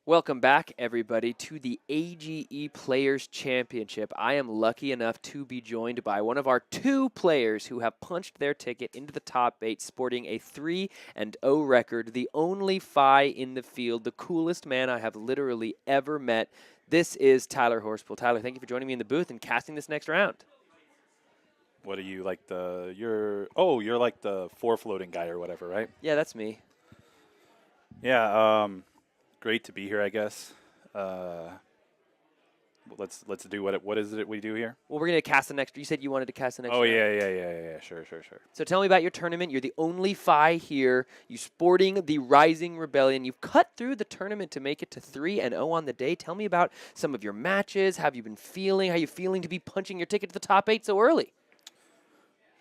Welcome back, everybody, to the AGE Players Championship. I am lucky enough to be joined by one of our two players who have punched their ticket into the top 8, sporting a 3-0 record, the only Fi in the field, the coolest man I have literally ever met. This is Tyler Horspool. Tyler, thank you for joining me in the booth and casting this next round. What are you, like you're like the 4 floating guy or whatever, right? Yeah, that's me. Yeah, great to be here, I guess. Let's do what is it we do here? Well, we're going to cast the next. You said you wanted to cast the next Oh, round. yeah. Sure. So tell me about your tournament. You're the only Fi here. You sporting the Rising Rebellion. You've cut through the tournament to make it to 3-0 on the day. Tell me about some of your matches. How have you been feeling? How are you feeling to be punching your ticket to the top 8 so early?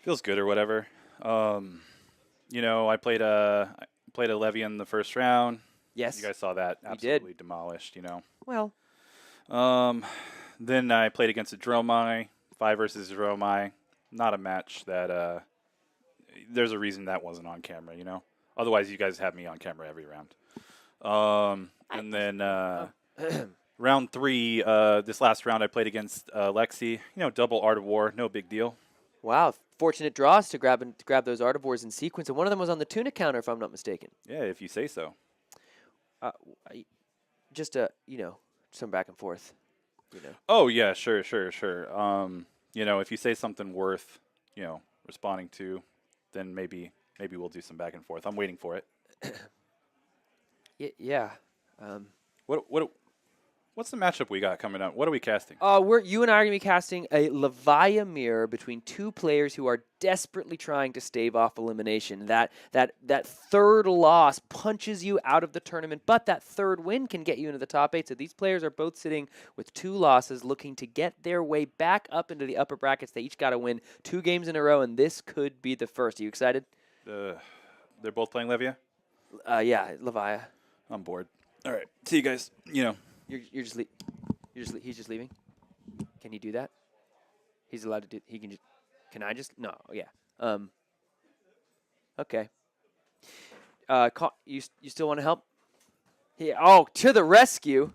Feels good or whatever. You know, I played a Levia in the first round. Yes. You guys saw that. Absolutely demolished, you know. Well. Then I played against a Dromai, 5 versus Dromai. Not a match that, there's a reason that wasn't on camera, you know. Otherwise, you guys have me on camera every round. And then round 3, this last round I played against Lexi. You know, double Art of War, no big deal. Wow, fortunate draws to grab those Art of Wars in sequence. And one of them was on the tuna counter, if I'm not mistaken. Yeah, if you say so. Just, some back and forth. You know. Oh, yeah, sure. You know, if you say something worth, you know, responding to, then maybe we'll do some back and forth. I'm waiting for it. Yeah. What's the matchup we got coming up? What are we casting? You and I are going to be casting a Levia mirror between two players who are desperately trying to stave off elimination. That third loss punches you out of the tournament, but that third win can get you into the top 8. So these players are both sitting with 2 losses, looking to get their way back up into the upper brackets. They each got to win 2 games in a row, and this could be the first. Are you excited? They're both playing Levia? Yeah, Levia. I'm bored. All right. See you guys. You know. He's just leaving? Can he do that? He's allowed to do, he can just, can I just, no, yeah. Okay. You still want to help? Yeah, to the rescue.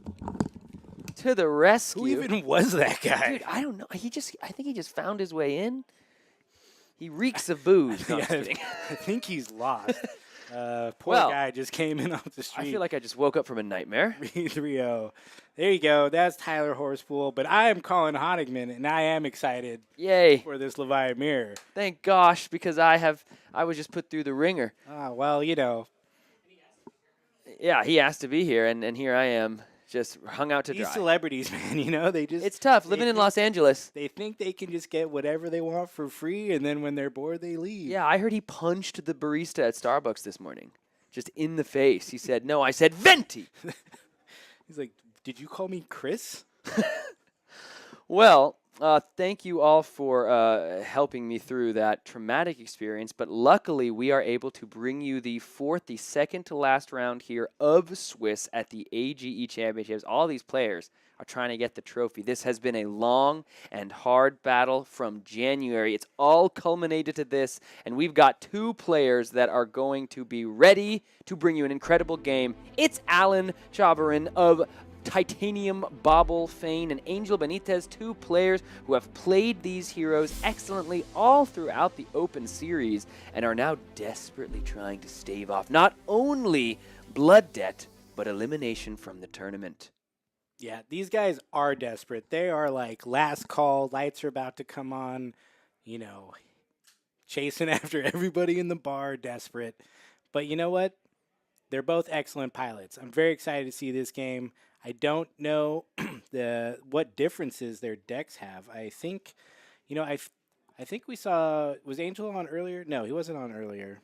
To the rescue. Who even was that guy? Dude, I don't know. I think he just found his way in. He reeks of booze. No, I think he's lost. Poor guy just came in off the street. I feel like I just woke up from a nightmare. 3-0. There you go. That's Tyler Horspool. But I am Colin Honigman, and I am excited for this Levia mirror. Thank gosh, because I was just put through the ringer. Well, you know. Yeah, he asked to be here, and here I am. Just hung out to dry. These celebrities, man, you know, it's tough living in Los Angeles. They think they can just get whatever they want for free, and then when they're bored, they leave. Yeah, I heard he punched the barista at Starbucks this morning, just in the face. He said, "No, I said venti." He's like, "Did you call me Chris?" Well, thank you all for helping me through that traumatic experience. But luckily, we are able to bring you the second to last round here of Swiss at the AGE Championships. All these players are trying to get the trophy. This has been a long and hard battle from January. It's all culminated to this, and we've got 2 players that are going to be ready to bring you an incredible game. It's Alan Chavarin of Titanium Bauble Fane and Angel Benitez, 2 players who have played these heroes excellently all throughout the open series and are now desperately trying to stave off not only blood debt, but elimination from the tournament. Yeah, these guys are desperate. They are like last call, lights are about to come on, you know, chasing after everybody in the bar, desperate. But you know what? They're both excellent pilots. I'm very excited to see this game. I don't know what differences their decks have. I think, you know, I think we saw, was Angel on earlier? No, he wasn't on earlier.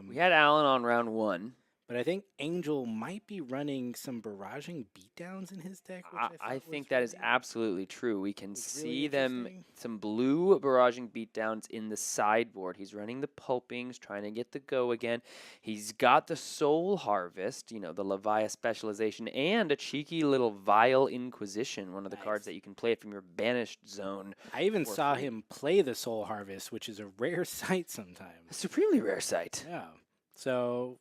We had Alan on round 1. But I think Angel might be running some barraging beatdowns in his deck. Which I think that is absolutely true. We can see some blue barraging beatdowns in the sideboard. He's running the pulpings, trying to get the go again. He's got the Soul Harvest, you know, the Levia specialization, and a cheeky little Vile Inquisition, one of the cards that you can play from your banished zone. I even saw him play the Soul Harvest, which is a rare sight sometimes. A supremely rare sight. Yeah. So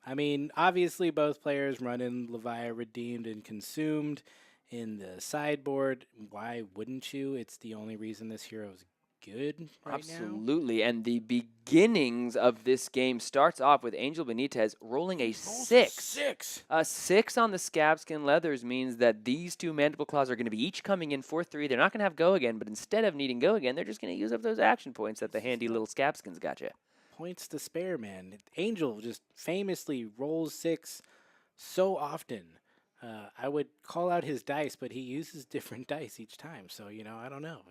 I mean, obviously both players running Levia redeemed and consumed in the sideboard. Why wouldn't you? It's the only reason this hero is good right now. Absolutely. And the beginnings of this game starts off with Angel Benitez rolling a Rolls 6. 6. A 6 on the Scabskin Leathers means that these two Mandible Claws are going to be each coming in for 3. They're not going to have go again, but instead of needing go again, they're just going to use up those action points that the handy little Scabskins got you. Points to spare, man. Angel just famously rolls 6 so often. I would call out his dice, but he uses different dice each time. So, I don't know.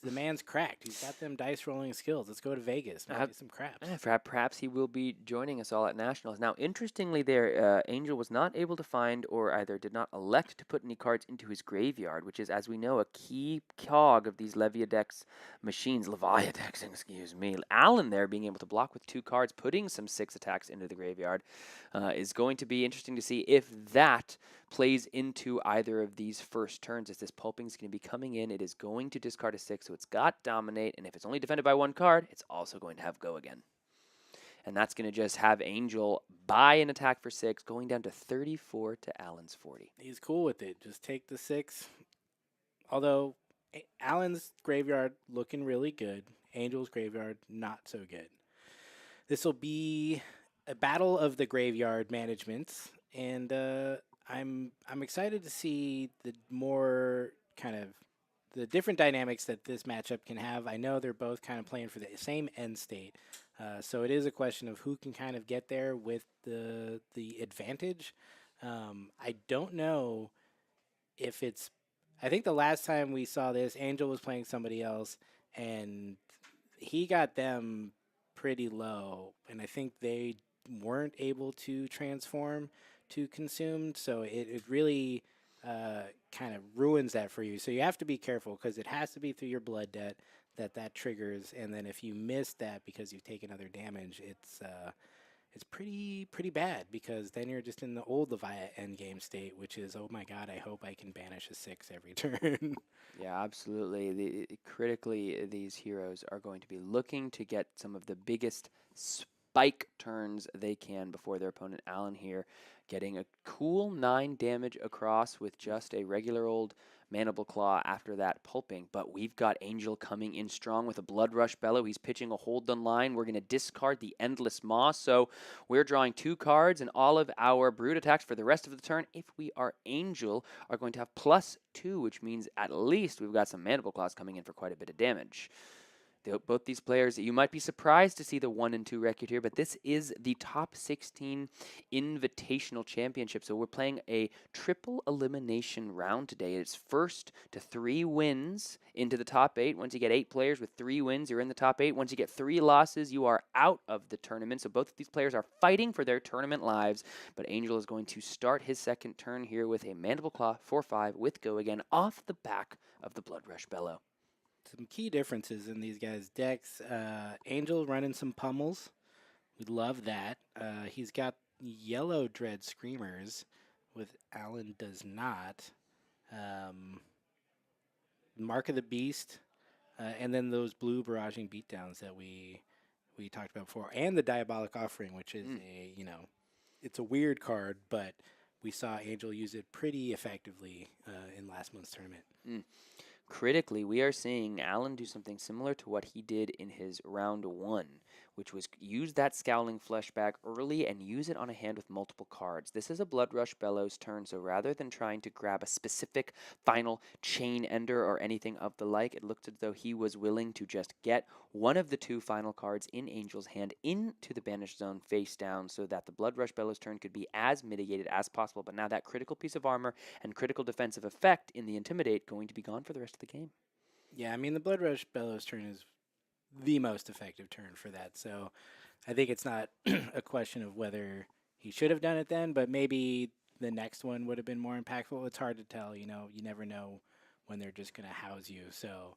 The man's cracked. He's got them dice rolling skills. Let's go to Vegas. Maybe some craps. Perhaps he will be joining us all at Nationals. Now, interestingly, there, Angel was not able to find or either did not elect to put any cards into his graveyard, which is, as we know, a key cog of these Levia decks machines. Levia decks, excuse me. Alan there being able to block with 2 cards, putting some 6 attacks into the graveyard, is going to be interesting to see if that plays into either of these first turns. As this pulping is going to be coming in, it is going to discard a 6, so it's got dominate, and if it's only defended by 1 card, it's also going to have go again. And that's going to just have Angel buy an attack for 6, going down to 34 to Alan's 40. He's cool with it. Just take the 6. Although Alan's graveyard looking really good, Angel's graveyard not so good. This will be a battle of the graveyard managements, and I'm excited to see the more kind of the different dynamics that this matchup can have. I know they're both kind of playing for the same end state, so it is a question of who can kind of get there with the advantage. I don't know if it's. I think the last time we saw this, Angel was playing somebody else, and he got them pretty low, and I think they weren't able to transform to consumed, so it really kind of ruins that for you. So you have to be careful because it has to be through your blood debt that triggers, and then if you miss that because you've taken other damage, it's pretty bad because then you're just in the old Levia endgame state, which is, oh my god, I hope I can banish a 6 every turn. Yeah, absolutely. Critically, these heroes are going to be looking to get some of the biggest spike turns they can before their opponent. Alan here getting a cool 9 damage across with just a regular old Mandible Claw after that pulping, but we've got Angel coming in strong with a Blood Rush Bellow. He's pitching a hold on line. We're going to discard the Endless Maw, so we're drawing 2 cards, and all of our Brood attacks for the rest of the turn, if we are Angel, are going to have +2, which means at least we've got some Mandible Claws coming in for quite a bit of damage. Both these players, you might be surprised to see the 1 and 2 record here, but this is the top 16 Invitational Championship. So we're playing a triple elimination round today. It's first to 3 wins into the top 8. Once you get 8 players with 3 wins, you're in the top 8. Once you get 3 losses, you are out of the tournament. So both of these players are fighting for their tournament lives, but Angel is going to start his second turn here with a Mandible Claw 4/5 with go again off the back of the Blood Rush Bellow. Some key differences in these guys' decks. Angel running some pummels. We love that. He's got yellow Dread Screamers, with Alan does not. Mark of the Beast, and then those blue barraging beatdowns that we talked about before, and the Diabolic Offering, which is it's a weird card, but we saw Angel use it pretty effectively in last month's tournament. Critically, we are seeing Alan do something similar to what he did in his round 1, which was use that Scowling Fleshback early and use it on a hand with multiple cards. This is a Blood Rush Bellows turn, so rather than trying to grab a specific final Chain Ender or anything of the like, it looked as though he was willing to just get one of the 2 final cards in Angel's hand into the Banished Zone face down so that the Blood Rush Bellows turn could be as mitigated as possible. But now that critical piece of armor and critical defensive effect in the Intimidate going to be gone for the rest of the game. Yeah, I mean, the Blood Rush Bellows turn is the most effective turn for that. So I think it's not a question of whether he should have done it then, but maybe the next one would have been more impactful. It's hard to tell, you never know when they're just going to house you. So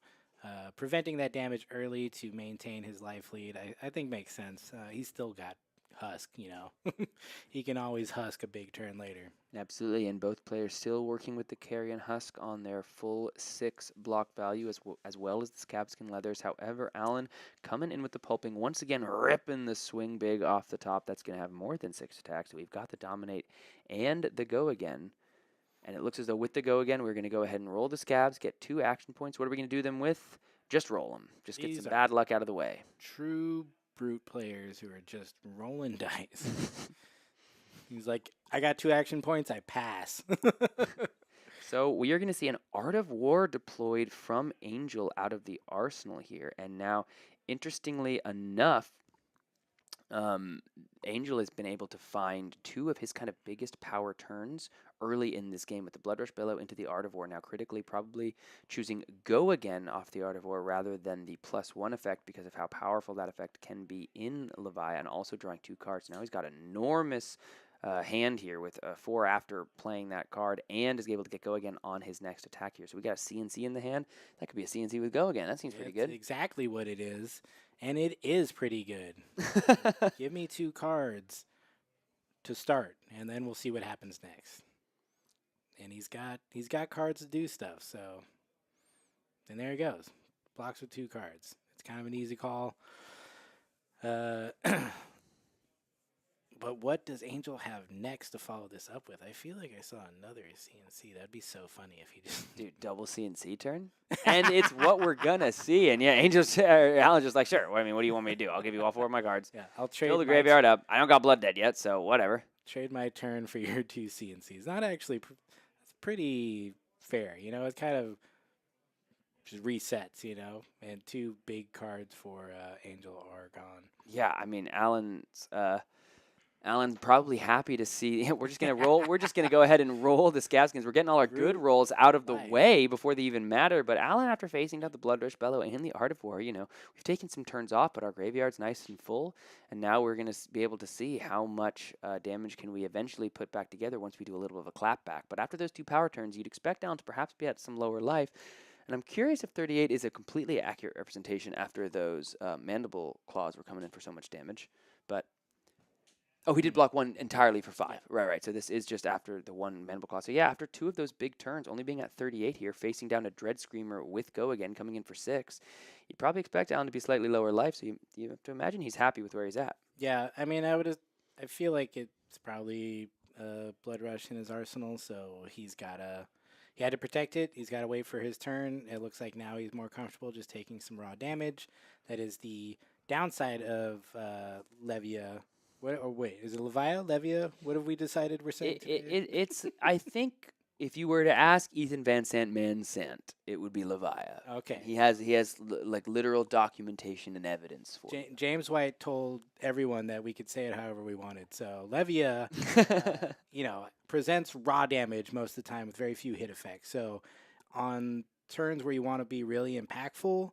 preventing that damage early to maintain his life lead, I think makes sense. He's still got husk, you know. He can always husk a big turn later. Absolutely, and both players still working with the Carrion Husk on their full 6 block value as well as the Scabskin Leathers. However, Alan coming in with the Pulping, once again ripping the swing big off the top. That's going to have more than 6 attacks. So we've got the Dominate and the Go Again. And it looks as though with the Go Again, we're going to go ahead and roll the Scabs, get 2 action points. What are we going to do them with? Just roll them. Just get These some are bad luck out of the way. True brute players who are just rolling dice. He's like, I got 2 action points, I pass. So we are going to see an Art of War deployed from Angel out of the arsenal here. And now, interestingly enough, Angel has been able to find 2 of his kind of biggest power turns early in this game with the Blood Rush Bellow into the Art of War. Now, critically, probably choosing Go Again off the Art of War rather than the +1 effect because of how powerful that effect can be in Levia, and also drawing 2 cards. Now he's got enormous hand here with 4 after playing that card, and is able to get Go Again on his next attack here. So we got a CNC in the hand. That could be a CNC with Go Again. That seems pretty good. Exactly what it is, and it is pretty good. Give me 2 cards to start, and then we'll see what happens next. And he's got cards to do stuff. So, and there he goes, blocks with 2 cards. It's kind of an easy call. But what does Angel have next to follow this up with? I feel like I saw another CNC. That'd be so funny if he just... Dude, double CNC turn? And it's what we're going to see. And yeah, Alan's just like, sure. I mean, what do you want me to do? I'll give you all 4 of my cards. Yeah, I'll trade Fill the graveyard up. I don't got Blood Dead yet, so whatever. Trade my turn for your 2 CNCs. Not actually... It's pretty fair. You know, it's kind of just resets, you know, and 2 big cards for Angel are gone. Yeah, I mean, Alan's probably happy to see. We're just gonna roll. We're just gonna go ahead and roll the Scabskins. We're getting all our good rolls out of the way before they even matter. But Alan, after facing down the Blood Rush Bellow and the Art of War, you know, we've taken some turns off, but our graveyard's nice and full. And now we're gonna be able to see how much damage can we eventually put back together once we do a little bit of a clap back. But after those 2 power turns, you'd expect Alan to perhaps be at some lower life. And I'm curious if 38 is a completely accurate representation after those Mandible Claws were coming in for so much damage. But oh, he did block 1 entirely for 5. Right. So this is just after the 1 Mandible Claw. So yeah, after 2 of those big turns, only being at 38 here, facing down a Dread Screamer with Go Again, coming in for 6, you'd probably expect Alan to be slightly lower life. So you have to imagine he's happy with where he's at. Yeah, I mean, I feel like it's probably Blood Rush in his arsenal, so he had to protect it. He's got to wait for his turn. It looks like now he's more comfortable just taking some raw damage. That is the downside of Levia. Wait, is it Levia? Levia? What have we decided we're saying today? It's. I think if you were to ask Ethan Van Sant Sant, it would be Levia. Okay. He has like literal documentation and evidence for it. James White told everyone that we could say it however we wanted. So Levia, you know, presents raw damage most of the time with very few hit effects. So on turns where you want to be really impactful,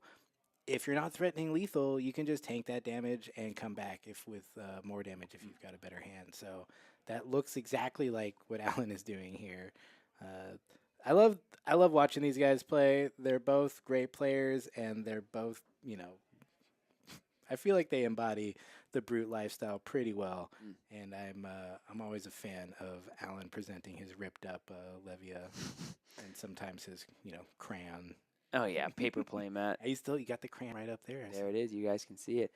if you're not threatening lethal, you can just tank that damage and come back with more damage if you've got a better hand. So that looks exactly like what Alan is doing here. I love watching these guys play. They're both great players, and they're both, you know, I feel like they embody the brute lifestyle pretty well. And I'm always a fan of Alan presenting his ripped up Levia and sometimes his, you know, crayon. Oh yeah, paper play mat. You got the crayon right up there. There it is. You guys can see it.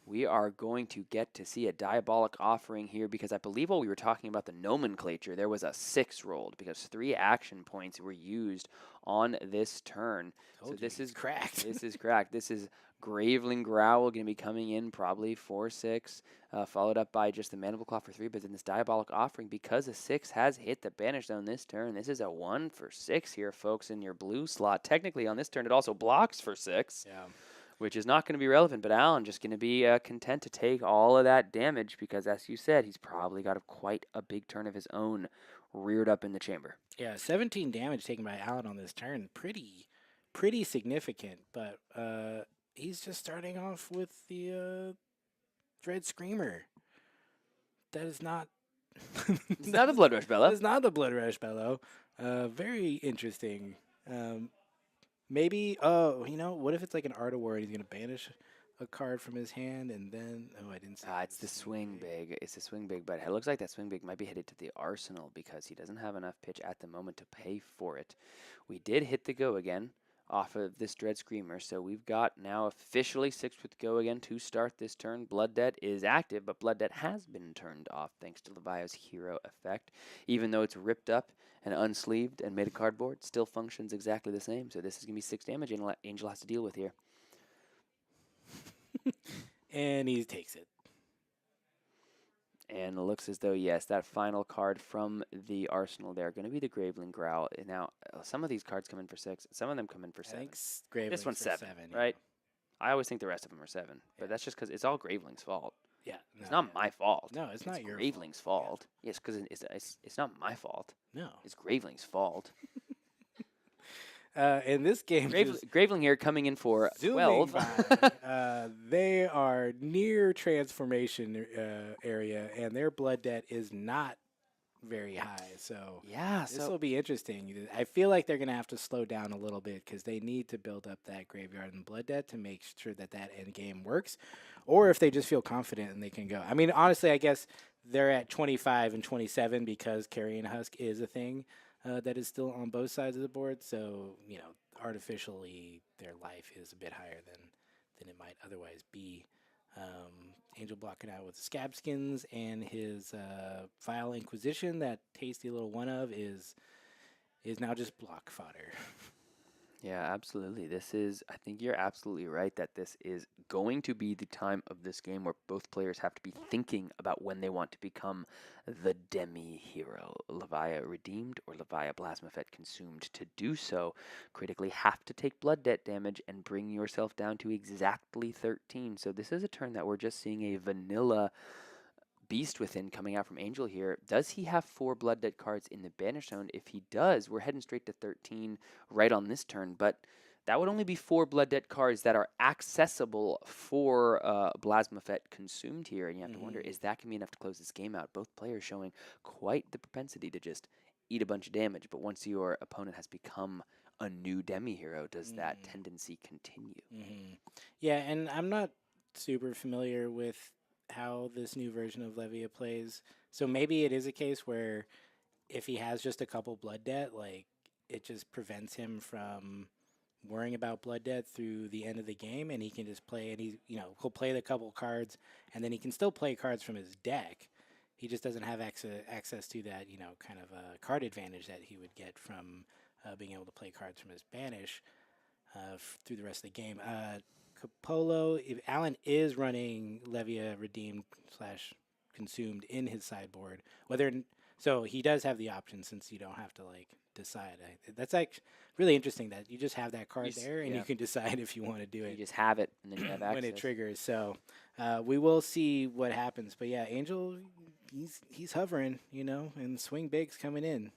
We are going to get to see a Diabolic Offering here because I believe while we were talking about the nomenclature, there was a 6 rolled because 3 action points were used on this turn. So this is cracked. This is cracked. This is Graveling Growl going to be coming in probably 4/6, followed up by just the Mandible Claw for 3. But then this Diabolic Offering, because a 6 has hit the Banish Zone this turn, this is a 1 for 6 here, folks, in your blue slot. Technically, on this turn, it also blocks for 6. Yeah. Which is not going to be relevant, but Alan just going to be content to take all of that damage because, as you said, he's probably got quite a big turn of his own reared up in the chamber. Yeah, 17 damage taken by Alan on this turn. Pretty significant, but he's just starting off with the Dread Screamer. That is not... It's not the Blood Rush Bellow. That is not the Blood Rush Bellow. Very interesting. Maybe, you know, what if it's like an Art of War and he's going to banish a card from his hand, and then I didn't see. It's the swing big. It's the swing big, but it looks like that swing big might be headed to the arsenal because he doesn't have enough pitch at the moment to pay for it. We did hit the go again off of this Dread Screamer, so we've got now officially 6 with go again to start this turn. Blood Debt is active, but Blood Debt has been turned off thanks to Levia's hero effect. Even though it's ripped up and unsleeved and made of cardboard, still functions exactly the same. So this is going to be 6 damage Angel has to deal with here. And he takes it. And it looks as though, yes, that final card from the arsenal there going to be the Graveling Growl. Now, some of these cards come in for 6. Some of them come in for 7. I think Graveling's This one's for 7, right? I always think the rest of them are 7. But that's just because it's all Graveling's fault. Yeah. It's not my fault. No, it's not your Graveling's fault. Yes, because it's not my fault. No. It's Graveling's fault. In this game, Graveling here coming in for 12. They are near transformation area, and their blood debt is not very high. So yeah, this will be interesting. I feel like they're going to have to slow down a little bit because they need to build up that graveyard and blood debt to make sure that end game works, or if they just feel confident and they can go. I mean, honestly, I guess they're at 25 and 27 because Carrion Husk is a thing. That is still on both sides of the board, so artificially their life is a bit higher than it might otherwise be. Angel blocking out with the Scab Skins and his Vile Inquisition. That tasty little one of is now just block fodder. Yeah, absolutely. I think you're absolutely right that this is going to be the time of this game where both players have to be thinking about when they want to become the demi-hero. Levia redeemed or Levia Blasmafet consumed. To do so, critically have to take blood debt damage and bring yourself down to exactly 13. So this is a turn that we're just seeing a vanilla Beast Within coming out from Angel here. Does he have 4 Blood Debt cards in the Banish Zone? If he does, we're heading straight to 13 right on this turn, but that would only be 4 Blood Debt cards that are accessible for Blasmafet consumed here, and you have to wonder, is that going to be enough to close this game out? Both players showing quite the propensity to just eat a bunch of damage, but once your opponent has become a new demi-hero, does that tendency continue? Yeah, and I'm not super familiar with how this new version of Levia plays. So maybe it is a case where if he has just a couple blood debt, like it just prevents him from worrying about blood debt through the end of the game, and he can just play, and he'll play the couple cards, and then he can still play cards from his deck. He just doesn't have access to that, kind of a card advantage that he would get from being able to play cards from his banish through the rest of the game. Capolo, if Alan is running Levia redeemed / consumed in his sideboard, so he does have the option since you don't have to decide. That's actually really interesting that you just have that card there and you can decide if you want to do it. You just have it and then you have access when it triggers. So we will see what happens. But yeah, Angel, he's hovering, and Swing Big's coming in.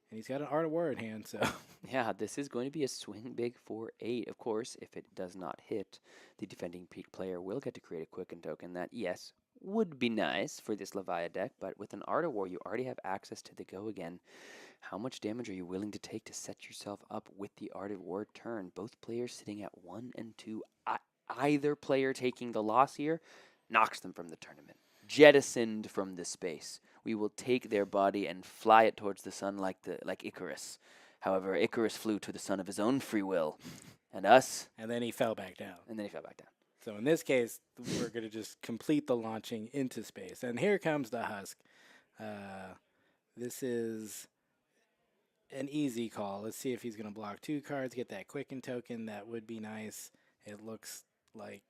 And he's got an Art of War in hand, so... Yeah, this is going to be a swing big for 8. Of course, if it does not hit, the defending peak player will get to create a Quicken token that, yes, would be nice for this Levia deck, but with an Art of War, you already have access to the go again. How much damage are you willing to take to set yourself up with the Art of War turn? Both players sitting at 1 and 2. Either player taking the loss here knocks them from the tournament. Jettisoned from the space. We will take their body and fly it towards the sun like Icarus. However, Icarus flew to the sun of his own free will, and us. And then he fell back down. So in this case, we're going to just complete the launching into space. And here comes the Husk. This is an easy call. Let's see if he's going to block 2 cards, get that Quicken token. That would be nice. It looks like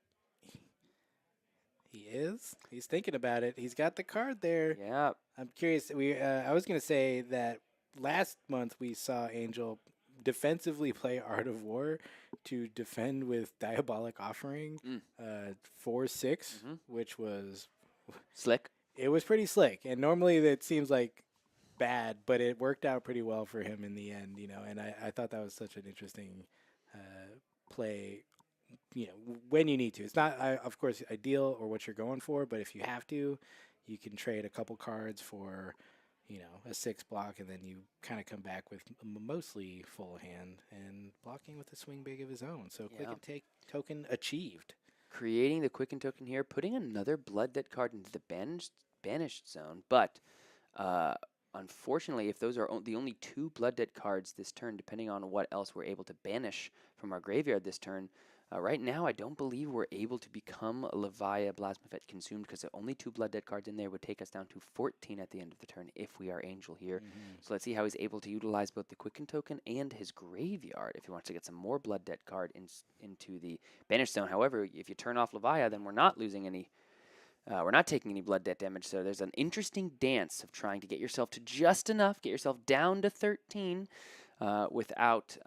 he is. He's thinking about it. He's got the card there. Yeah. I'm curious. I was going to say that last month we saw Angel defensively play Art of War to defend with Diabolic Offering 4/6, which was slick. It was pretty slick. And normally that seems like bad, but it worked out pretty well for him in the end, and I thought that was such an interesting play. When you need to. It's not, of course, ideal or what you're going for, but if you have to, you can trade a couple cards for, a 6 block, and then you kind of come back with mostly full hand and blocking with a swing big of his own. So quick and take token achieved. creating the quicken token here, putting another Blood Debt card into the banished zone. But unfortunately, if those are the only 2 Blood Debt cards this turn, depending on what else we're able to banish from our graveyard this turn, right now I don't believe we're able to become Levia Blasmafet Consumed, because the only 2 Blood Debt cards in there would take us down to 14 at the end of the turn if we are Angel here. So let's see how he's able to utilize both the Quicken token and his graveyard if he wants to get some more Blood Debt card into the banished zone. However, if you turn off Levia, then we're not losing any. We're not taking any Blood Debt damage, so there's an interesting dance of trying to get yourself to just enough, get yourself down to 13 without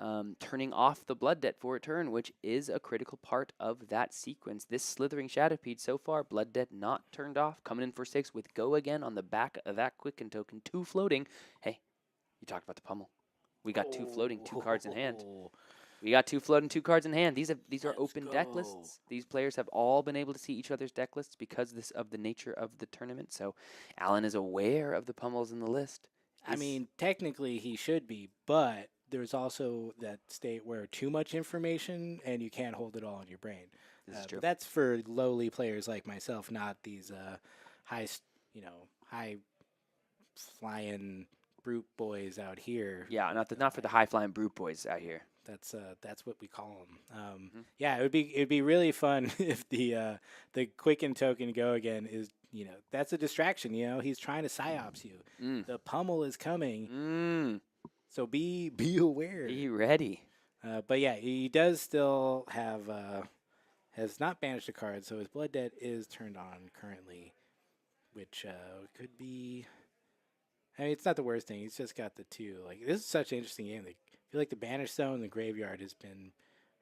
turning off the Blood Debt for a turn, which is a critical part of that sequence. This Slithering Shadowpede so far, Blood Debt not turned off, coming in for 6 with Go Again on the back of that Quicken token, 2 floating. Hey, you talked about the pummel. We got 2 floating, 2 cards in hand. We got 2 floating, 2 cards in hand. These are open deck lists. These players have all been able to see each other's deck lists because of the nature of the tournament. So Alan is aware of the pummels in the list. I mean, technically he should be, but there's also that state where too much information and you can't hold it all in your brain. This is true. But that's for lowly players like myself, not these high flying brute boys out here. Yeah, not for the high flying brute boys out here. That's what we call them. Yeah, it'd be really fun if the Quicken token Go Again is, that's a distraction. He's trying to psyops you. The pummel is coming. So be aware. Be ready. But yeah, he does still have has not banished a card, so his Blood Debt is turned on currently, which could be. I mean, it's not the worst thing. He's just got the 2. Like, this is such an interesting game. I feel like the banished zone and the graveyard has been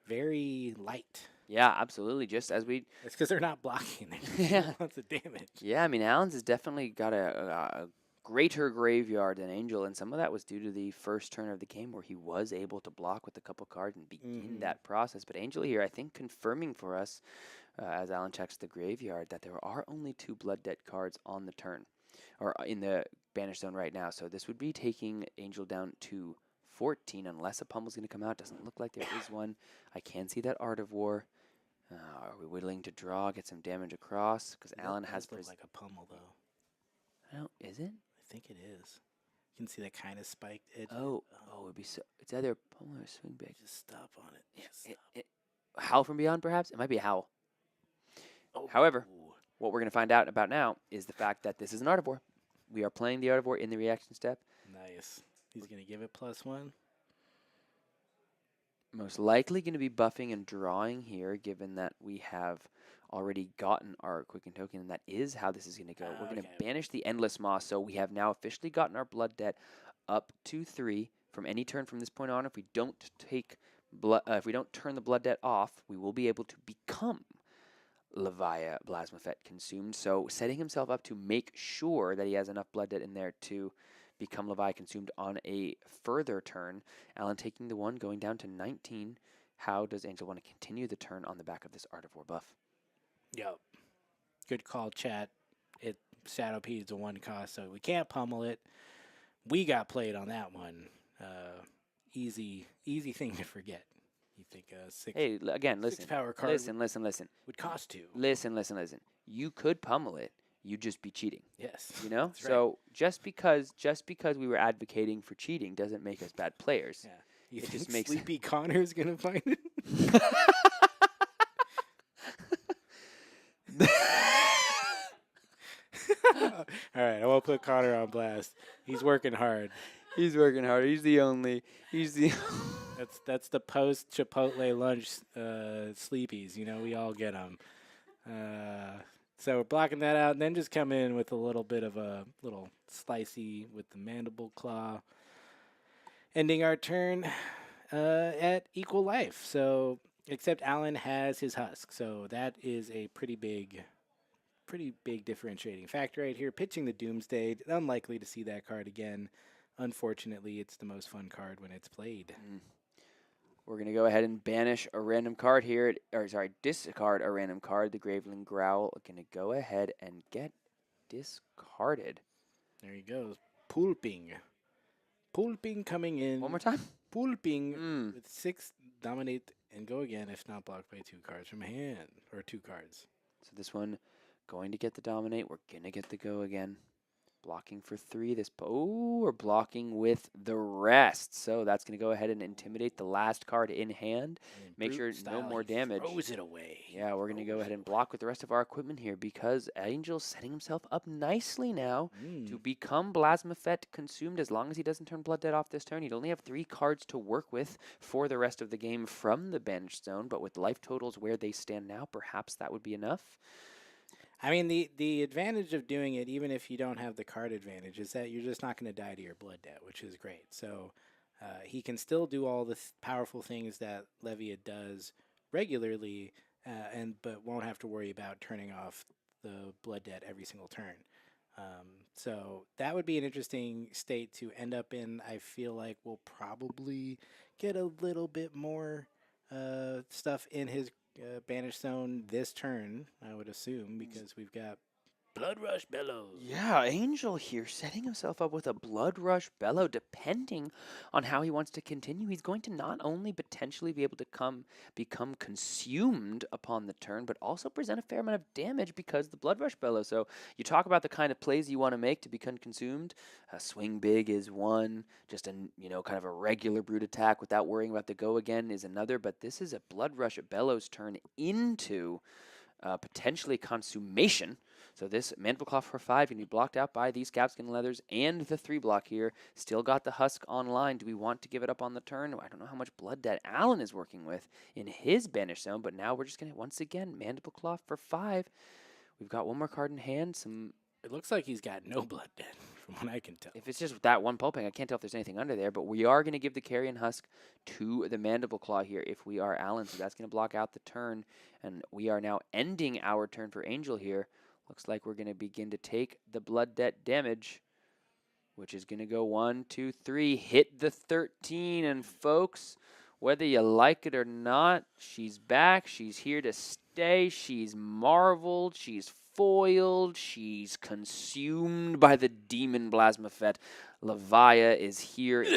very light. Yeah, absolutely. Just as we. It's because they're not blocking. They just lots of damage. Yeah, I mean, Allen's has definitely got a greater graveyard than Angel, and some of that was due to the first turn of the game where he was able to block with a couple cards and begin that process. But Angel here, I think, confirming for us, as Allen checks the graveyard, that there are only 2 Blood Debt cards on the turn, or in the banished zone right now. So this would be taking Angel down to 14 unless a pummel's going to come out. Doesn't look like there is one. I can see that Art of War. Are we willing to draw, get some damage across? Because Allen has look like a pummel though. Oh, is it? I think it is. You can see that kind of spiked edge. Oh, it'd be so. It's either a pummel or a swing bag. Just stop on it. Yeah, Howl from Beyond, perhaps. It might be a howl. However, what we're going to find out about now is the fact that this is an Art of War. We are playing the Art of War in the reaction step. Nice. He's going to give it +1. Most likely going to be buffing and drawing here, given that we have already gotten our Quicken token, and that is how this is going to go. We're going to banish the Endless Maw, so we have now officially gotten our Blood Debt up to 3 from any turn from this point on. If we don't if we don't turn the Blood Debt off, we will be able to become Levia Blasmafet Consumed. So setting himself up to make sure that he has enough Blood Debt in there to become Levia Consumed on a further turn. Alan taking the 1, going down to 19. How does Angel want to continue the turn on the back of this Art of War buff? Yep. Good call, chat. Shadowpede is a 1 cost, so we can't pummel it. We got played on that one. Easy thing to forget. You think 6? Hey, again, listen. 6 power card. Listen. Would cost 2. Listen. You could pummel it. You'd just be cheating. Yes. You know? That's right. So just because we were advocating for cheating doesn't make us bad players. Yeah. You It think just makes Sleepy Connor's gonna find it? All right, I won't put Connor on blast. He's working hard. He's working hard. He's the That's the post Chipotle lunch sleepies. We all get them. So we're blocking that out, and then just come in with a little bit of a little slicey with the mandible claw, ending our turn at equal life. So except Alan has his husk, so that is a pretty big differentiating factor right here. Pitching the Doomsday, unlikely to see that card again. Unfortunately, it's the most fun card when it's played. We're going to go ahead and banish a random card here. Discard a random card. The Graveling Growl going to go ahead and get discarded. There he goes. Pulping. Pulping coming in. One more time. Pulping with 6 dominate And go again if not blocked by 2 cards from hand. Or 2 cards. So this one going to get the dominate. We're going to get the go again. Blocking for 3. We're blocking with the rest. So that's going to go ahead and intimidate the last card in hand. And Make sure no more damage. Throws it away. Yeah, we're going to go ahead and block with the rest of our equipment here because Angel's setting himself up nicely now to become Blasmafet consumed as long as he doesn't turn Blood Dead off this turn. He'd only have 3 cards to work with for the rest of the game from the banished zone, but with life totals where they stand now, perhaps that would be enough. I mean, the advantage of doing it, even if you don't have the card advantage, is that you're just not going to die to your Blood Debt, which is great. So he can still do all the powerful things that Levia does regularly, but won't have to worry about turning off the Blood Debt every single turn. So that would be an interesting state to end up in. I feel like we'll probably get a little bit more stuff in his banished zone this turn, I would assume, because we've got Blood Rush Bellows. Yeah, Angel here setting himself up with a Blood Rush Bellow. Depending on how he wants to continue, he's going to not only potentially be able to become consumed upon the turn, but also present a fair amount of damage because of the Blood Rush Bellow. So you talk about the kind of plays you want to make to become consumed. Swing big is one. Just a kind of a regular brute attack without worrying about the go again is another. But this is a Blood Rush Bellows turn into potentially Consummation. So this Mandible Claw for 5 can be blocked out by these Scabskin Leathers and the 3 block here. Still got the Husk online. Do we want to give it up on the turn? I don't know how much Blood Debt Alan is working with in his Banish Zone, but now we're just going to, once again, Mandible Claw for 5. We've got one more card in hand. It looks like he's got no Blood Debt, from what I can tell. If it's just that one pulping, I can't tell if there's anything under there, but we are going to give the Carrion Husk to the Mandible Claw here if we are Alan, so that's going to block out the turn, and we are now ending our turn for Angel here. Looks like we're going to begin to take the Blood Debt damage, which is going to go 1, 2, 3, hit the 13. And folks, whether you like it or not, she's back. She's here to stay. She's marveled. She's foiled. She's consumed by the demon Blasmafet. Levia is here.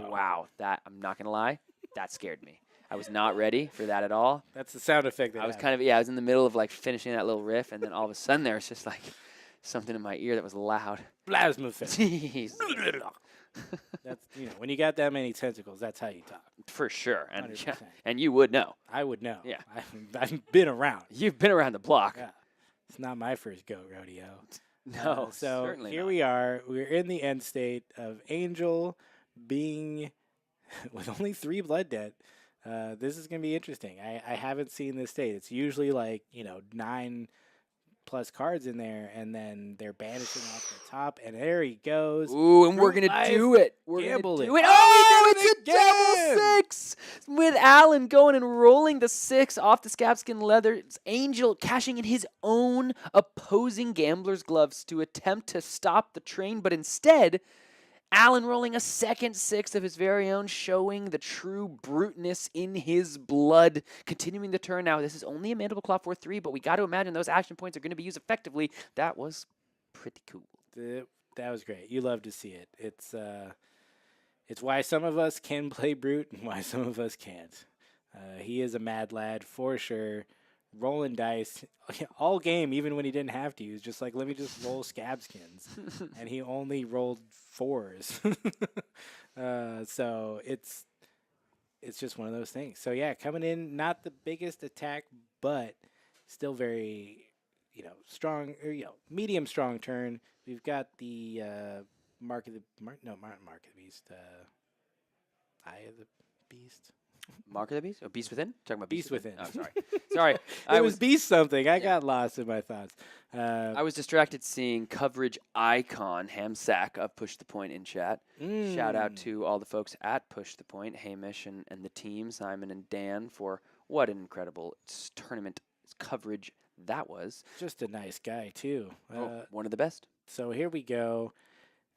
Wow, I'm not going to lie, that scared me. I was not ready for that at all. That's the sound effect. I was I was in the middle of finishing that little riff, and then all of a sudden there was just something in my ear that was loud. Blasmafet. Jeez. That's when you got that many tentacles, that's how you talk. For sure, and 100%. and you would know. I would know. Yeah, I've been around. You've been around the block. Yeah, it's not my first goat rodeo. No, so certainly here not. we are. We're in the end state of Angel being with only 3 Blood Debt. This is going to be interesting. I haven't seen this state. It's usually 9 plus cards in there, and then they're banishing off the top, and there he goes. Ooh, and we're going to do it. We're going to do it. Oh, it's a double 6 with Alan going and rolling the 6 off the Scabskin Leather. It's Angel cashing in his own opposing Gambler's Gloves to attempt to stop the train, but instead Alan rolling a second 6 of his very own, showing the true bruteness in his blood. Continuing the turn now. This is only a Mandible Claw 4-3, but we got to imagine those action points are going to be used effectively. That was pretty cool. That was great. You love to see it. It's why some of us can play Brute and why some of us can't. He is a mad lad for sure. Rolling dice all game, even when he didn't have to. He was just like, let me just roll Scabskins. And he only rolled 4s. So it's just one of those things. So yeah, coming in, not the biggest attack, but still very, strong, or, medium strong turn. We've got the Mark of the Beast, Eye of the Beast. Mark of the Beast? Oh, Beast Within? Talking about Beast Within. Oh, sorry. Sorry. It was Beast something. I got lost in my thoughts. I was distracted seeing coverage icon, Hamsack, of Push the Point in chat. Shout out to all the folks at Push the Point, Hamish and the team, Simon and Dan, for what an incredible tournament coverage that was. Just a nice guy, too. One of the best. So here we go.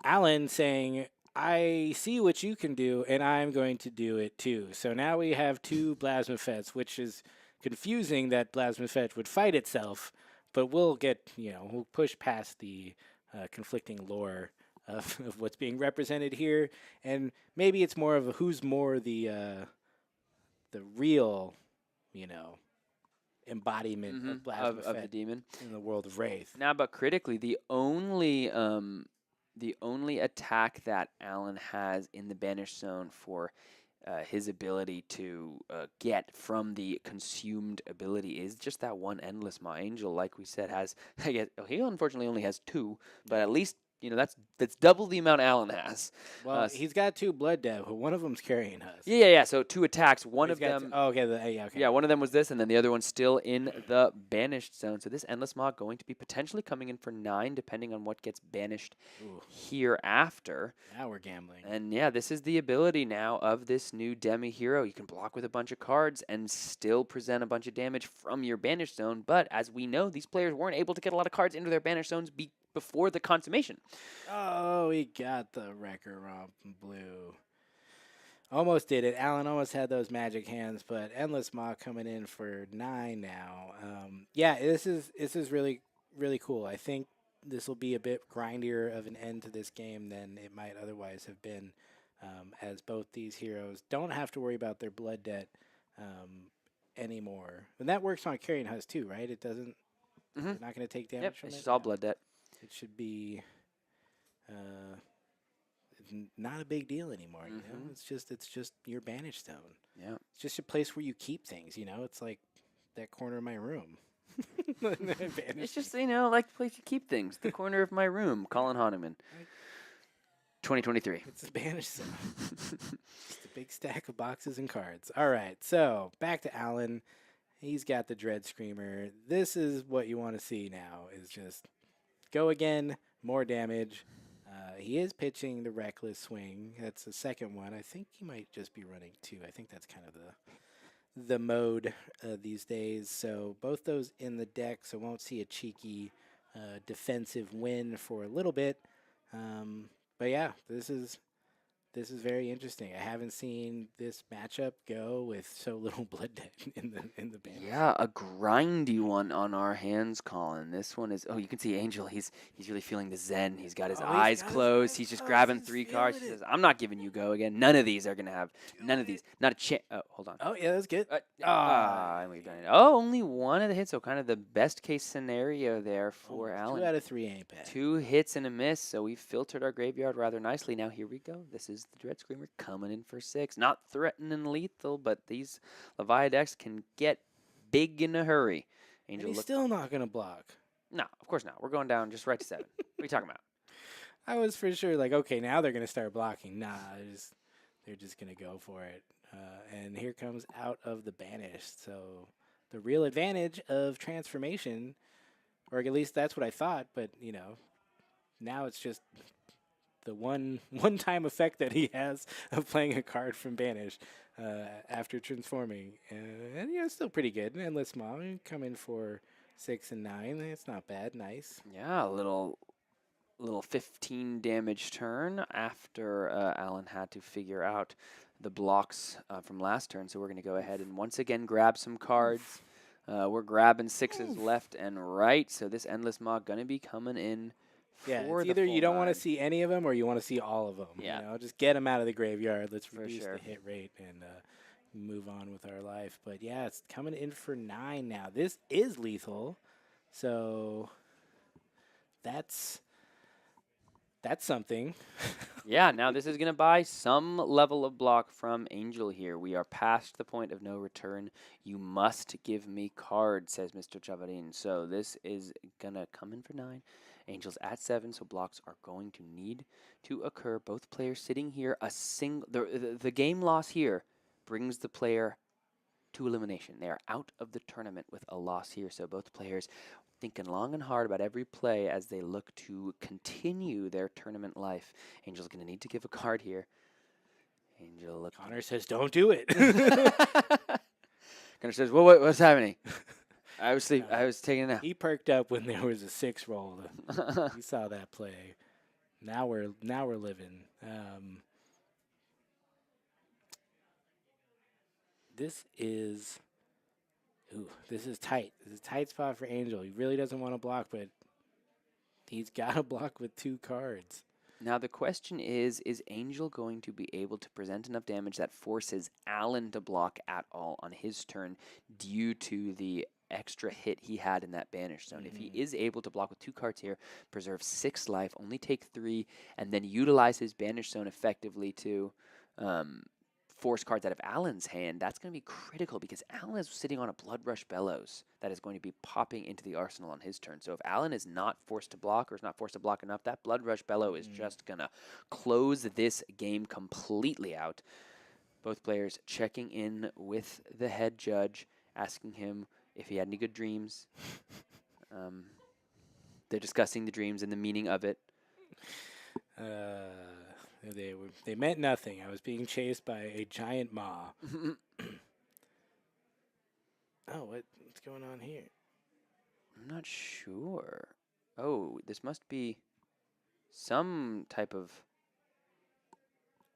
Alan saying, I see what you can do, and I'm going to do it too. So now we have 2 Blasmafets, which is confusing that Blasmafet would fight itself, but we'll get, we'll push past the conflicting lore of what's being represented here, and maybe it's more of a who's more the the real, you know, embodiment of Plasma of the Fett demon. in the world of Wraith. Now, but critically, the only attack that Alan has in the banished zone for his ability to get from the consumed ability is just that one endless maw. Angel, like we said, has I guess he unfortunately only has 2, but at least that's double the amount Alan has. Well, he's got 2 blood dev, but one of them's carrying us. Yeah. So 2 attacks. One He's of got them. oh, okay. Okay. Yeah, one of them was this, and then the other one's still in the banished zone. So this endless maw going to be potentially coming in for 9, depending on what gets banished Ooh, hereafter. now we're gambling. And yeah, this is the ability now of this new demi hero. You can block with a bunch of cards and still present a bunch of damage from your banished zone. But as we know, these players weren't able to get a lot of cards into their banished zones before the consummation. Oh, we got the Wrecker Romp blue. Almost did it. Alan almost had those magic hands, but Endless Maw coming in for 9 now. Yeah, this is really, really cool. I think this will be a bit grindier of an end to this game than it might otherwise have been, as both these heroes don't have to worry about their blood debt anymore. And that works on Carrying Husk too, right? It doesn't. They're not going to take damage from it's it. just all blood debt. It should be not a big deal anymore. You know, it's just your banished zone. Yeah, It's just a place where you keep things. You know, it's like that corner of my room. it's just like the place you keep things. The corner of my room. Colin Hahnemann. 2023. It's a banished zone. Just a big stack of boxes and cards. All right, so back to Alan. He's got the Dread Screamer. This is what you want to see now. Is just go again, more damage. He is pitching the Reckless Swing. That's the second one. I think he might just be running 2. I think that's kind of the mode these days. So both those in the deck, so won't see a cheeky defensive win for a little bit. But yeah, this is very interesting. I haven't seen this matchup go with so little blood debt in the band. Yeah, a grindy one on our hands, Colin. This one is. Oh, you can see Angel. He's really feeling the zen. He's got his eyes closed. He's just grabbing 3 cards. He says, "I'm not giving you go again. None of these are gonna have. None of these. Not a chance. Oh, hold on. Oh yeah, that's good. And we've done it. Oh, only one of the hits. So kind of the best case scenario there for Alan. 2 out of 3 ain't bad. 2 hits and a miss. So we filtered our graveyard rather nicely. Now here we go. This is the Dread Screamer coming in for 6. Not threatening lethal, but these Levia decks can get big in a hurry. Angel, and he's still not going to block. No, of course not. We're going down just right to 7. What are you talking about? I was for sure like, okay, now they're going to start blocking. Nah, they're just going to go for it. And here comes Out of the Banished. So the real advantage of Transformation, or at least that's what I thought, but, now it's just the one-time effect that he has of playing a card from Banish after transforming. And it's still pretty good. Endless Maw come in for 6 and 9. It's not bad. Nice. Yeah, a little 15 damage turn after Alan had to figure out the blocks from last turn. So we're going to go ahead and once again grab some cards. We're grabbing 6s left and right. So this Endless Maw going to be coming in. Yeah, it's either you don't want to see any of them or you want to see all of them. Yeah. Just get them out of the graveyard. Let's reduce sure. the hit rate and move on with our life. But yeah, it's coming in for 9 now. This is lethal, so that's something. Yeah, now this is going to buy some level of block from Angel here. We are past the point of no return. You must give me cards, says Mr. Chavarin. So this is going to come in for 9. Angel's at 7, so blocks are going to need to occur. Both players sitting here, the game loss here brings the player to elimination. They are out of the tournament with a loss here, so both players thinking long and hard about every play as they look to continue their tournament life. Angel's going to need to give a card here. Angel Connor says, "Don't do it." Connor says, "Well, what's happening?" I was taking a nap. He perked up when there was a 6 roll. He saw that play. Now we're living. This is tight. This is a tight spot for Angel. He really doesn't want to block, but he's got to block with 2 cards. Now the question is Angel going to be able to present enough damage that forces Alan to block at all on his turn due to the extra hit he had in that banish zone? If he is able to block with 2 cards here, preserve 6 life, only take 3, and then utilize his banish zone effectively to force cards out of Alan's hand, that's going to be critical because Alan is sitting on a Blood Rush Bellows that is going to be popping into the arsenal on his turn. So if Alan is not forced to block or is not forced to block enough, that Blood Rush Bellow is just going to close this game completely out. Both players checking in with the head judge, asking him if he had any good dreams. They're discussing the dreams and the meaning of it. They meant nothing. I was being chased by a giant maw. Oh, what's going on here? I'm not sure. Oh, this must be some type of...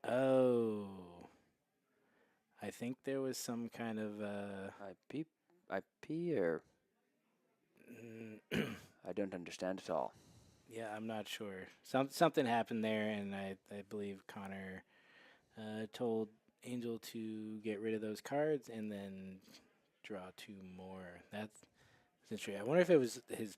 Oh. I think there was some kind of IP or... I don't understand at all. Yeah, I'm not sure. Something happened there, and I believe Connor told Angel to get rid of those cards and then draw 2 more. That's interesting. I wonder if it was his...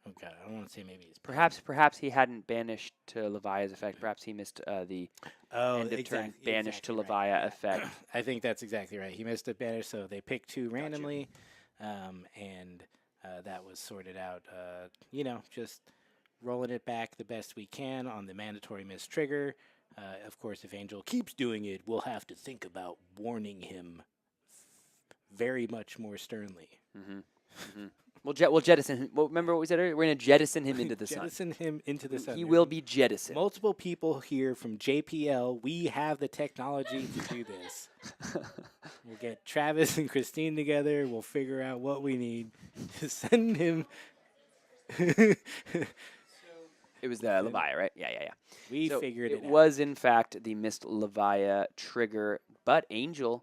Oh, God, I don't want to say maybe his... Perhaps he hadn't banished to Levia's effect. Perhaps he missed the end of turn banish to Levia effect. I think that's exactly right. He missed a banish, so they picked 2 randomly, and that was sorted out. Just rolling it back the best we can on the mandatory miss trigger. Of course, if Angel keeps doing it, we'll have to think about warning him very much more sternly. We'll jettison him. Well, remember what we said earlier? We're going to jettison him into the sun. Jettison him into the sun. He will be jettisoned. Multiple people here from JPL. We have the technology to do this. We'll get Travis and Christine together. We'll figure out what we need to send him. It was the Levia, right? Yeah. We figured it out. It was, in fact, the missed Levia trigger, but Angel...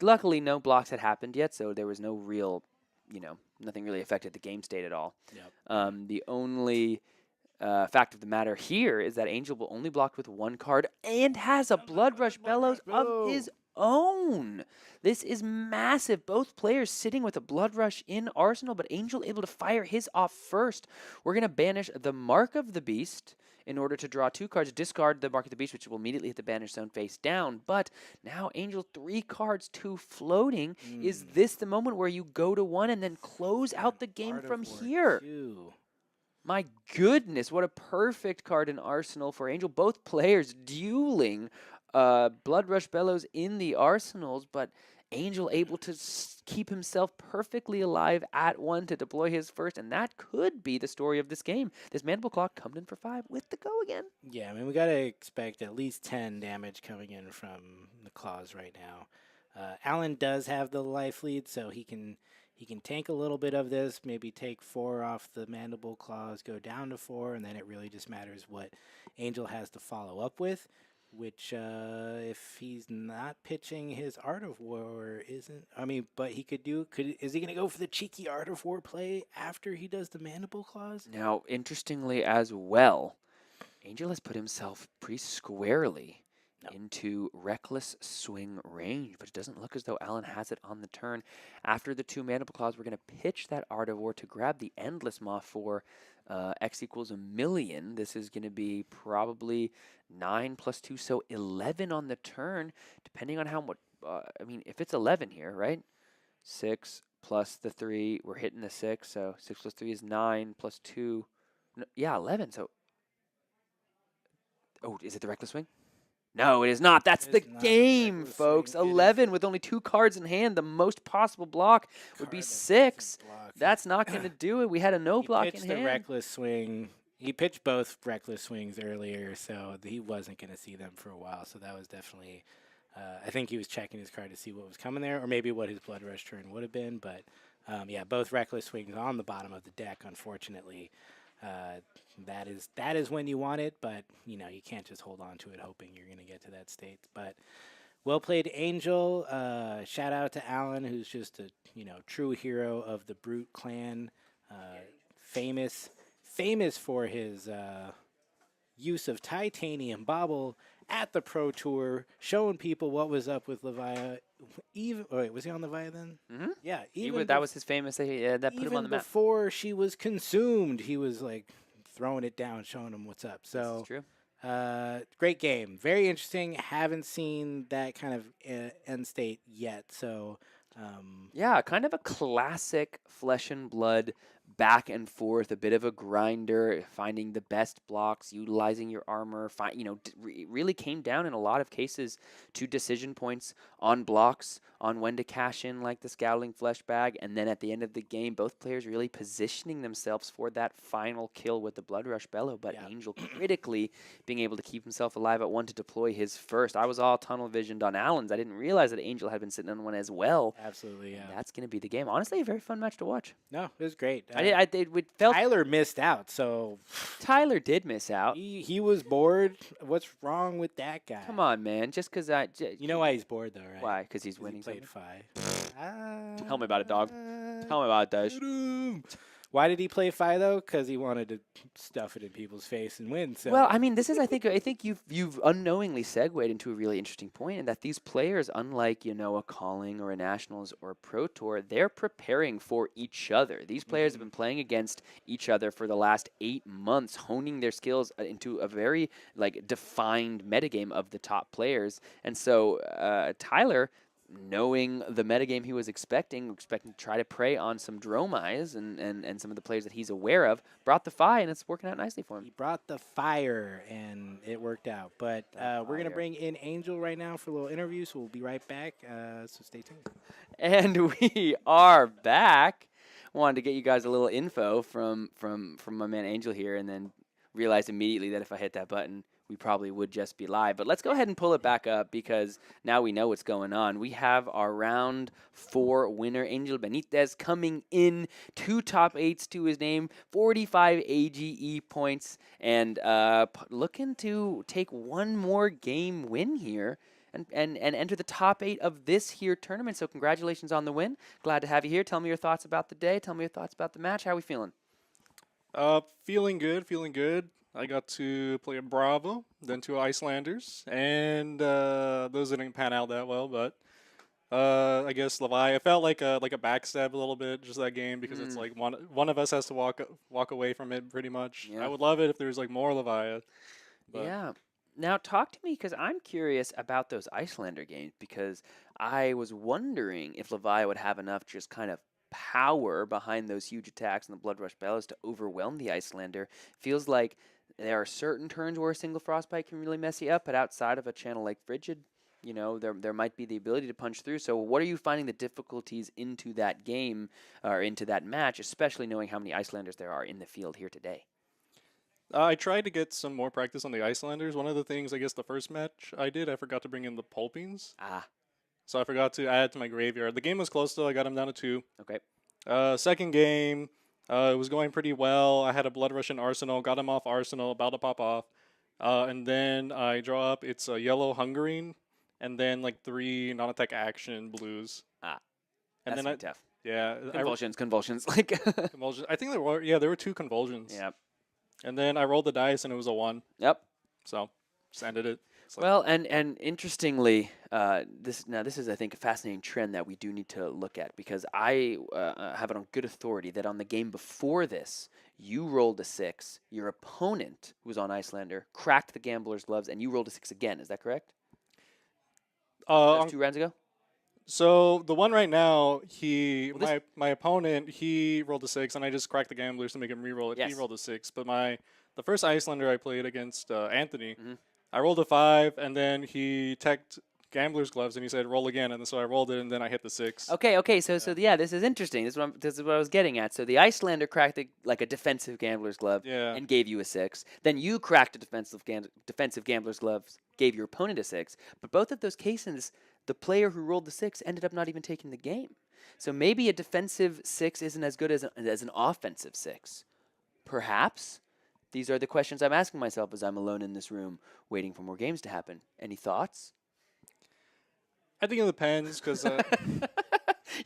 luckily, no blocks had happened yet, so there was no real... nothing really affected the game state at all. Yep. The only fact of the matter here is that Angel will only block with 1 card and has a Blood Rush Bellows of his own. This is massive. Both players sitting with a Blood Rush in arsenal, but Angel able to fire his off first. We're going to banish the Mark of the Beast in order to draw 2 cards, discard the Mark of the Beast, which will immediately hit the banish zone face down. But now Angel 3 cards, 2 floating. Is this the moment where you go to 1 and then close out the game from here? My goodness, what a perfect card in arsenal for Angel. Both players dueling Blood Rush Bellows in the arsenals, but Angel able to keep himself perfectly alive at 1 to deploy his first, and that could be the story of this game. This Mandible Claw coming in for 5 with the go again. Yeah, I mean, we got to expect at least 10 damage coming in from the claws right now. Alan does have the life lead, so he can tank a little bit of this, maybe take 4 off the Mandible Claws, go down to 4, and then it really just matters what Angel has to follow up with. Which, if he's not pitching his Art of War, isn't... I mean, but he could do... Is he going to go for the cheeky Art of War play after he does the Mandible Claws? Now, interestingly as well, Angel has put himself pretty squarely into Reckless Swing range, but it doesn't look as though Alan has it on the turn. After the 2 Mandible Claws, we're going to pitch that Art of War to grab the Endless Maw for X equals 1,000,000. This is going to be probably 9 plus 2, so 11 on the turn, depending on how much... if it's 11 here, right? 6 plus the 3, we're hitting the 6, so 6 plus 3 is 9 plus 2... No, yeah, 11, so... Oh, is it the Reckless Swing? No, it is not. That's the game, folks. 11 with only 2 cards in hand. The most possible block would be 6. That's not going to do it. We had a no block in hand. He pitched the Reckless Swing. He pitched both Reckless Swings earlier, so he wasn't going to see them for a while. So that was definitely... I think he was checking his card to see what was coming there, or maybe what his Blood Rush turn would have been. But, both Reckless Swings on the bottom of the deck, unfortunately. That is when you want it, but you can't just hold on to it hoping you're going to get to that state. But well played, Angel. Shout out to Alan, who's just a true hero of the Brute clan. Famous for his use of titanium bobble at the Pro Tour, showing people what was up with Levia. Even wait, was he on Levia then? Mm-hmm. Yeah, That was his famous. That put him on the map. before she was consumed, he was like throwing it down, showing them what's up. This So is true. great game, very interesting. Haven't seen that kind of end state yet, so Yeah, kind of a classic flesh and blood back and forth, a bit of a grinder, finding the best blocks, utilizing your armor. Really came down in a lot of cases to decision points on blocks, on when to cash in, like the Scowling Flesh Bag, and then at the end of the game, both players really positioning themselves for that final kill with the Blood Rush Bellow. But Yeah. Angel critically being able to keep himself alive at one to deploy his first. I was all tunnel visioned on Allen's. I didn't realize that Angel had been sitting on one as well. absolutely, yeah. And that's going to be the game. Honestly, a very fun match to watch. No, it was great. It felt Tyler missed out, so Tyler did miss out. he was bored. What's wrong with that guy? Come on, man. Just because You know why he's bored though, right? why? Because he's 'Cause winning. He played something? Fi. Tell me about it, dog. Tell me about it, Dash. Why did he play Fi though? Because he wanted to stuff it in people's face and win. So Well, I mean, this is I think you've unknowingly segued into a really interesting point, in that these players, unlike a Calling or a Nationals or a Pro Tour, they're preparing for each other. These players have been playing against each other for the last 8 months, honing their skills into a very defined metagame of the top players. And so Tyler, knowing the metagame he was expecting to try to prey on some Dromize and some of the players that he's aware of, brought the Fi, and it's working out nicely for him. he brought the fire, and it worked out. But we're gonna fire. bring in Angel right now for a little interview, so we'll be right back. So stay tuned. And we are back. Wanted to get you guys a little info from my man Angel here, and then realized immediately that if I hit that button, we probably would just be live. But let's go ahead and pull it back up, because now we know what's going on. We have our round 4 winner, Angel Benitez, coming in 2 top 8s to his name, 45 AGE points, and looking to take one more game win here and enter the top 8 of this here tournament. So congratulations on the win. Glad to have you here. Tell me your thoughts about the day. Tell me your thoughts about the match. How are we feeling? Feeling good. I got to play a Bravo, then 2 Icelanders, and those didn't pan out that well, but I guess Levia, it felt like a backstab a little bit, just that game, because it's like one of us has to walk away from it pretty much. Yeah. I would love it if there's like more Levia. But Yeah. Now talk to me, because I'm curious about those Icelander games, because I was wondering if Levia would have enough just kind of power behind those huge attacks and the Blood Rush Bellows to overwhelm the Icelander. Feels like there are certain turns where a single Frostbite can really mess you up, but outside of a channel like Frigid, there might be the ability to punch through. So what are you finding the difficulties into that game, or into that match, especially knowing how many Icelanders there are in the field here today? I tried to get some more practice on the Icelanders. One of the things, I guess, the first match I forgot to bring in the Pulpings. Ah, So I forgot to add to my graveyard. The game was close, though. I got him down to 2. okay. Second game, it was going pretty well. I had a Blood Rush in Arsenal, got him off Arsenal, about to pop off. And then I draw up, it's a yellow Hungering, and then like 3 non-attack action blues. Ah, And that's then tough. yeah, Convulsions. convulsions. I think there were 2 convulsions. Yep. And then I rolled the dice, and it was a 1. Yep. So just ended it. It's like, Well, and interestingly, this is, I think, a fascinating trend that we do need to look at, because I have it on good authority that on the game before this, you rolled a 6, your opponent, who was on Icelander, cracked the Gambler's Gloves, and you rolled a 6 again. Is that correct? That was 2 rounds ago? So the one right now, Well, my opponent, he rolled a 6, and I just cracked the Gamblers to make him re-roll it. Yes. He rolled a 6, but the first Icelander I played against Anthony, Mhm. I rolled a 5, and then he teched Gambler's Gloves, and he said roll again, and so I rolled it, and then I hit the 6. Okay. So this is interesting. This is what I was getting at. So the Icelander cracked a defensive Gambler's Glove Yeah. and gave you a 6. Then you cracked a defensive Gambler's Glove, gave your opponent a 6. But both of those cases, the player who rolled the 6 ended up not even taking the game. So maybe a defensive 6 isn't as good as an offensive 6. Perhaps. These are the questions I'm asking myself as I'm alone in this room waiting for more games to happen. Any thoughts? I think it depends, because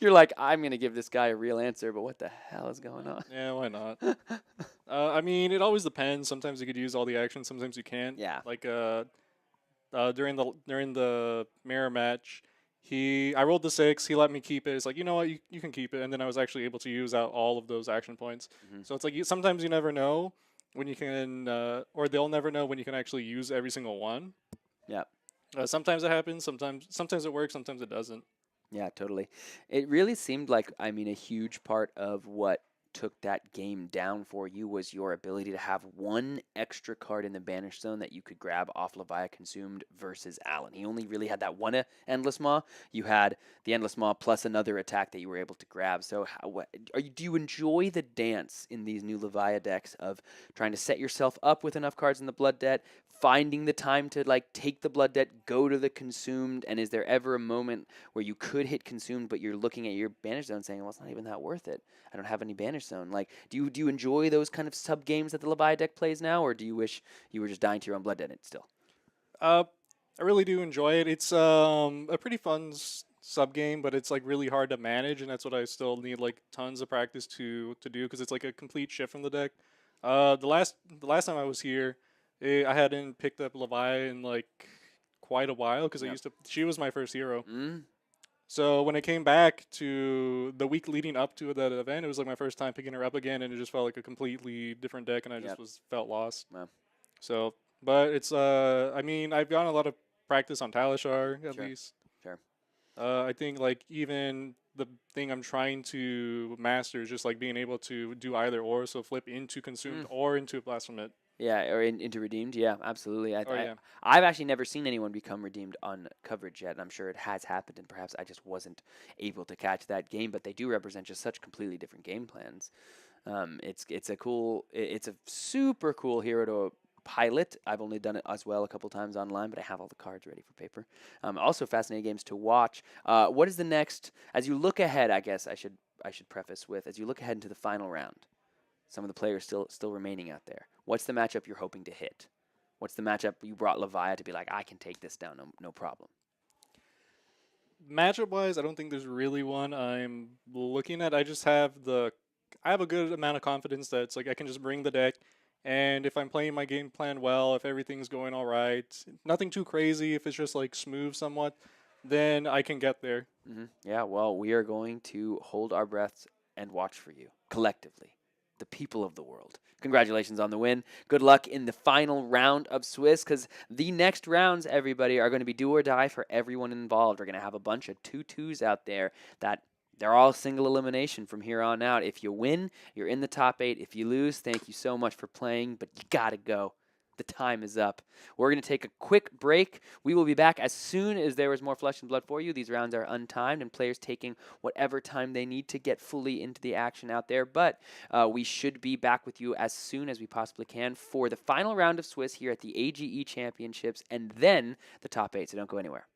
You're like, I'm going to give this guy a real answer, but what the hell is going on? yeah, why not? I mean, it always depends. Sometimes you could use all the action, sometimes you can't. Yeah. Like during the mirror match, I rolled the 6. He let me keep it. It's like, you know what, you can keep it, and then I was actually able to use out all of those action points. Mhm. So it's like sometimes you never know when you can, or they'll never know when you can actually use every single one. Yeah. Sometimes it happens. Sometimes it works. Sometimes it doesn't. Yeah, totally. It really seemed like, I mean, a huge part of what took that game down for you was your ability to have one extra card in the banish zone that you could grab off Levia Consumed versus Alan. He only really had that one Endless Maw. You had the Endless Maw plus another attack that you were able to grab. So do you enjoy the dance in these new Levia decks of trying to set yourself up with enough cards in the Blood Debt, finding the time to like take the Blood Debt, go to the Consumed, and is there ever a moment where you could hit Consumed, but you're looking at your banish zone saying, well, it's not even that worth it. I don't have any banish zone. Like, do you enjoy those kind of sub games that the Levia deck plays now, or do you wish you were just dying to your own Blood Debt still? I really do enjoy it. It's a pretty fun sub game, but it's like really hard to manage, and that's what I still need like tons of practice to do because it's like a complete shift from the deck. The last time I was here, I hadn't picked up Levi in like quite a while because Yep. she was my first hero. Mm? So when I came back to the week leading up to that event, it was like my first time picking her up again, and it just felt like a completely different deck, and I Yep. just felt lost. Wow. So, but it's I mean, I've gotten a lot of practice on Talishar at Sure. least. Sure. I think like even the thing I'm trying to master is just like being able to do either or, so flip into consumed or into blasphemate. Yeah, or into redeemed. Yeah, absolutely. Oh yeah. I've actually never seen anyone become redeemed on coverage yet, and I'm sure it has happened, and perhaps I just wasn't able to catch that game. But they do represent just such completely different game plans. It's a super cool hero to pilot. I've only done it as well a couple times online, but I have all the cards ready for paper. Also fascinating games to watch. What is the next? As you look ahead, I guess I should preface with, as you look ahead into the final round, some of the players still remaining out there. What's the matchup you're hoping to hit? What's the matchup you brought Levia to be like, I can take this down, no problem? Matchup wise, I don't think there's really one I'm looking at. I have a good amount of confidence that it's like I can just bring the deck, and if I'm playing my game plan well, if everything's going all right, nothing too crazy, if it's just like smooth somewhat, then I can get there. Yeah, well, we are going to hold our breaths and watch for you collectively, the people of the world. Congratulations on the win. Good luck in the final round of Swiss, because the next rounds, everybody, are going to be do or die for everyone involved. We're going to have a bunch of 2-2s out there that they're all single elimination from here on out. If you win, you're in the top 8. If you lose, thank you so much for playing, but you got to go. The time is up. We're going to take a quick break. We will be back as soon as there is more flesh and blood for you. These rounds are untimed, and players taking whatever time they need to get fully into the action out there. But we should be back with you as soon as we possibly can for the final round of Swiss here at the AGE Championships, and then the top 8. So don't go anywhere.